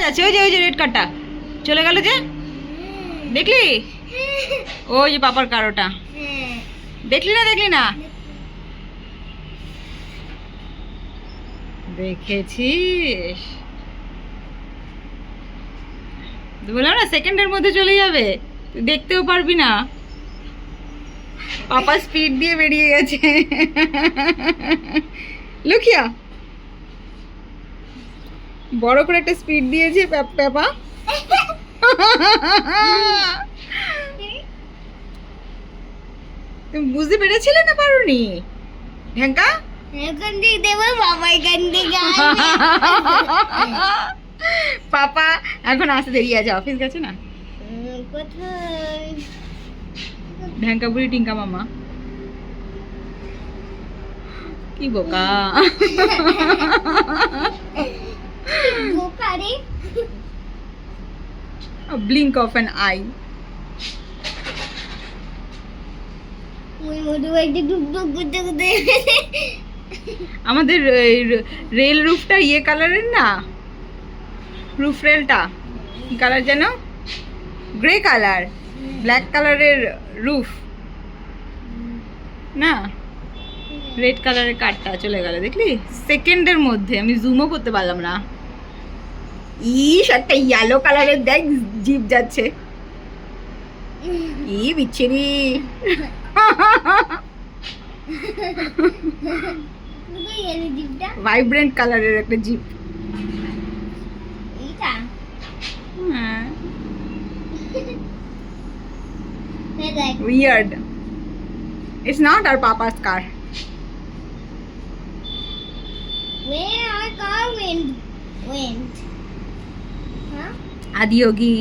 যাচ্ছে, ওই যে রেড কারটা চলে গেল যে, দেখলি? ওই যে পাপার কার ওটা, দেখলি না? দেখেছিস? বললাম না সেকেন্ডের মধ্যে চলে যাবে, তুই দেখতেও পারবি না। পাপা স্পিড দিয়ে বেরিয়ে গেছে। লুকিয়া বড় করে একটা স্পিড দিয়েছে পেপা। তুমি বুঝতে পেরেছিলে না পারোনি? ঢ্যাঙ্কা এখন দিক দেবো বাবা, এখান থেকে পাপা এখন আসতে দেরি আছে, অফিস গেছে না। কোথায় ঢ্যাঙ্কা বুড়ি টিঙ্কা মামা কি বোকা। বোকারে ব্লিঙ্ক অফ অ্যান আই। ওই মোটু একটা ডুবডুব করতে করতে আমাদের রেল রুফটা ইয়ে কালারের না, রুফ রেলটা কি কালার যেন, গ্রে কালার, ব্ল্যাক কালারের রুফ না, রেড কালারের কারটা চলে গেল, দেখলি? সেকেন্ডের মধ্যে, আমি জুমও করতে পারলাম না। ইস, একটা ইয়েলো কালারের দেখ জিপ যাচ্ছে, কি বিচ্ছিরি। ভাইব্রেন্ট কালারের একটা জিপ। এইটা হ্যাঁ, দেখ weird. It's not our papa's car. where our car went. Huh? Adiyogi.